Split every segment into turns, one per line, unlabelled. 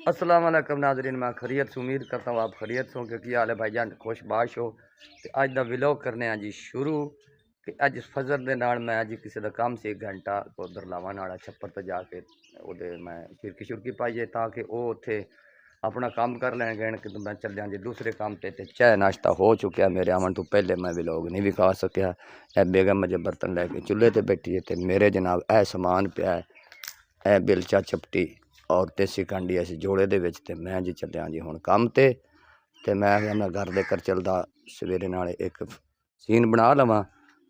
अस्सलाम वालेकुम नाज़रीन, मैं खैरियत से उम्मीद करता हूँ आप खैरियत से हो। क्योंकि हाल है भाईजान खुशबाश हो। तो अज का व्लॉग करने जी शुरू कि अज फजर के नाल मैं जी किसी का काम से 1 घंटा उधर लावा नाला छप्पर पर जाके वो मैं छिड़की छुड़की पाइए ताकि वो उत्थे अपना काम कर लैन गए कि मैं चलिया जी दूसरे काम पे। चाय नाश्ता हो चुका मेरे आवन तो पहले मैं व्लॉग नहीं विखा सकिया। बेगम मुझे बर्तन लैके चूल्हे पर बैठी है तो मेरे जनाब यह समान पिया है बिलचा चपटी और देसी कांडी ऐसी जोड़े दे विच। ते मैं जी चलिया जी हुण काम ते मैं मैं घर लेकर चलदा सवेरे नाल एक सीन बना लवां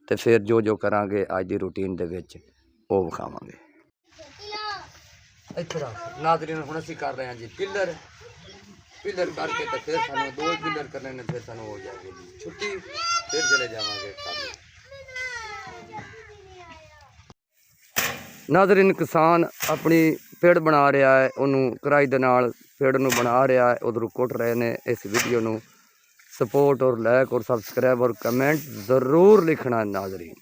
ते फिर जो जो करांगे अज दी रूटीन दे विच वो विखावांगे। इधर नाज़रीन हुण असीं कर रहे हैं जी पिलर करके तो फिर सानू 2 पिलर करने ने फिर सानू हो जाएगी जी छुट्टी। फिर चले जावांगे काम। नाज़रीन किसान अपनी पेड़ बना रहा है, उन्होंने कराई दे नाल पेड़ नूं बना रहा है, उधरों कुट रहे ने। इस वीडियो नूं सपोर्ट और लाइक और सब्सक्राइब और कमेंट ज़रूर लिखना है नाज़रीन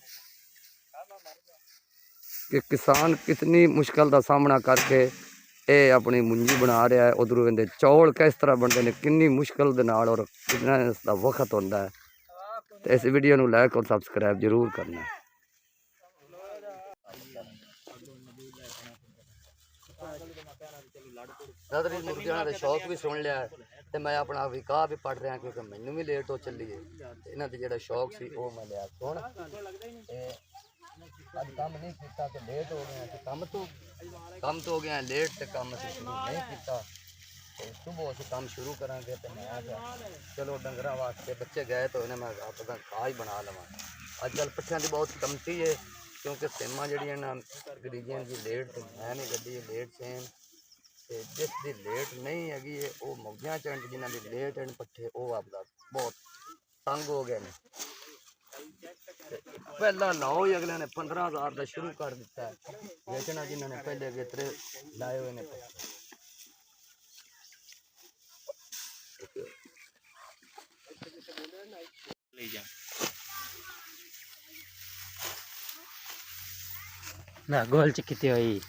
कि किसान कितनी मुश्किल का सामना करके ये अपनी मुंजी बना रहा है। उधरों इहदे चौल किस तरह बनते हैं, कितनी मुश्किल दे नाल और कितना इसका वक्त होता है। तो इस वीडियो नूं लाइक और सब्सक्राइब जरूर करना है। नाज़रीन मुर्गियां का शौक भी सुन लिया तो मैं अपना विकास भी पढ़ रहा क्योंकि मैनू भी लेट हो चली है। इन्हों का जो शौक से वो मैं लिया सुन अज काम नहीं किया तो लेट हो गया काम तो हो गया लेट तो काम असीं शुरू नहीं किया। तो सुबह असीं काम शुरू करांगे तो मैं चलो डंगर वास्ते बच्चे गए तो इन्हें मैं अपना खा ही बना लवां। अजकल पट्ठियां की बहुत कमती है क्योंकि सेमा जड़ियां ना गरीबियां की लेट तो मैं नहीं गड्डी लेट सेम ते जिसकी लेट नहीं हैगी है वो मौजियां चंड जिन्हों की लेट हैं पट्ठे वो आपका बहुत तंग हो गए हैं। पहला लाओ ही अगले ने 15,000 का शुरू कर दिता है बेचना जिन्होंने पहले गेतरे लाए हुए ने पट्ठे।
ना गोल च किती होई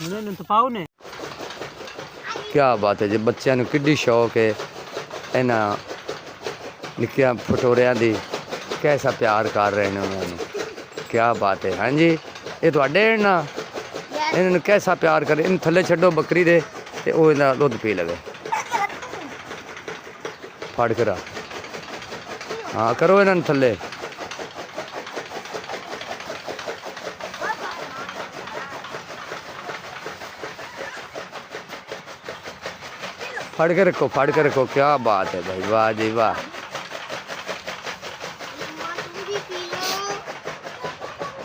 तो पाऊ ने।
क्या बात है जी, बच्चों को किड्डी शौक है इन्होंने निक्किया फटोरिया दी कैसा प्यार कर रहे हैं उन्होंने। क्या बात है। हाँ जी ये थोड़े ना इन्होंने कैसा प्यार करे। इन थले छड्डो बकरी दे ते वो इन्दा दुध पी लवे। फड़ करा हाँ करो इन्होंने थले फड़ के रखो। क्या बात है भाई, वाह जी वाह।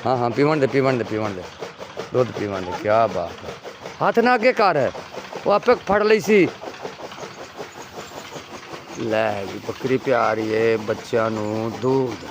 हाँ हाँ पीवन दे दुध पीवन दे। क्या बात है। हाथ ना अगे कर है वो आपे फड़ ली सी लै जी बकरी प्यारी है बच्चों नूं दूध।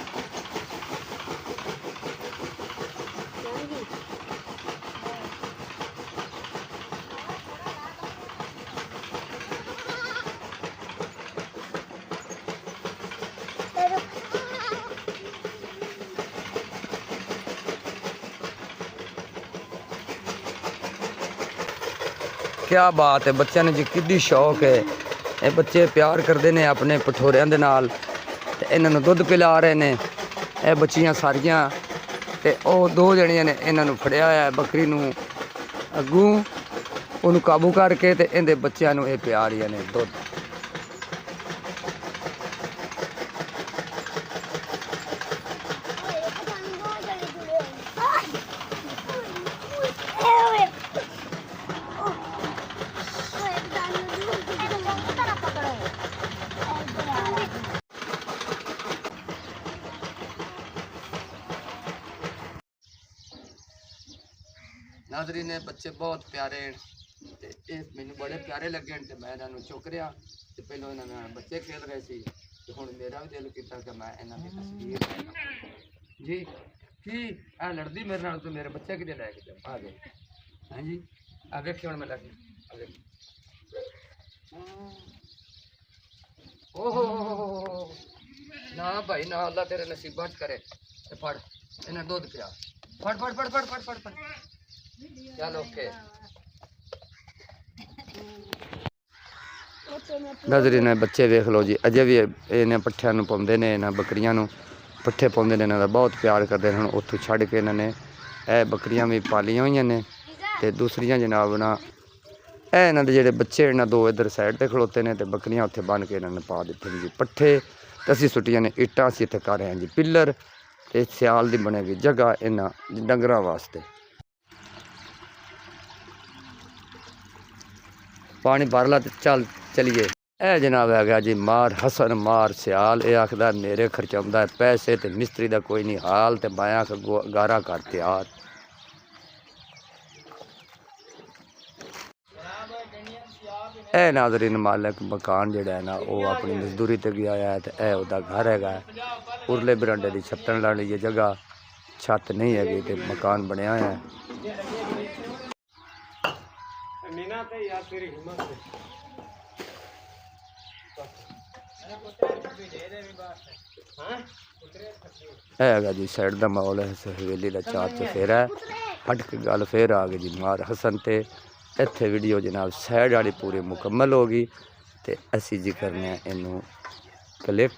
क्या बात है। बच्चों ने जी किड्डी शौक है। ये बच्चे प्यार करते हैं अपने पठोरियां दे नाल ते इन्हां दुध पिला रहे हैं। ये बच्चियां सारियां ते ओ 2 जणियां ने इन्हां फड़िया है बकरी नूं अगू उन्होंने काबू करके ते इहदे बच्चों नूं ये पिया रही ने दुध। नाज़रीन ने बच्चे बहुत प्यारे ये मैंने बड़े प्यारे लगे तो मैं इन्होंने चुक रहा तो पहले इन्होंने बच्चे खेल रहे थे तो हुण मेरा भी दिल किया कि मैं इन्हों की तस्वीर जी की आ लड़ती मेरे नाल तो मेरे बच्चे कि लैके आ गए। हाँ जी आ वेखिए हुण मैं लगे ओहो ना भाई ना अल्लाह तेरे नसीबा च करे। फड़ इन्हें दुध पिया फड़ फड़ फड़ फड़ फड़ फड़ फड़ चल ओके नाज़रीन बच्चे देख लो जी अजे भी इन्हें पट्ठियां नूं पाउंदे ने इन्हां बकरियां नूं पट्ठे पाउंदे ने इन्हां दा बहुत प्यार करदे ने उत्थों छड्ड के इन्होंने ए बकरियां भी पालियां होईयां ने ते दूसरियां जनाब ना ए इन्हां दे जेह्ड़े बच्चे इन्हां दो इधर साइड ते खड़ोते ने ते बकरियां उत्थे बन के इन्होंने पा दित्ते ने जी पट्ठे ते असीं सुट्टियां ने इट्टां असीं इत्थे कर रहे हैं जी पिलर ते सियाल दी बनेगी जगह इन्हां डंगरां वास्ते पानी भर ला ते चल चलिए ए जनाब है गया जी मार हसन मार सियाल ये आखदा मेरे खर्चाउंदा है पैसे ते मिस्त्री दा कोई नहीं हाल ते मैं आख गारा कर तैयार ए नाज़रीन मालिक मकान जेड़ा है ना वो अपनी मजदूरी ते गया है ते ए ओदा घर हैगा उरले बरांडे दी छत्तन लाने ये जगह छत नहीं हैगी ते मकान बनया है हैगा जी साइड दा माहौल है हवेली दा चार चफेरा है हट के गल फिर आ गई जी मार हसन ते इत्थे वीडियो जनाब साइड वाली पूरी मुकम्मल होगी ते असी जी करने इनू क्लिक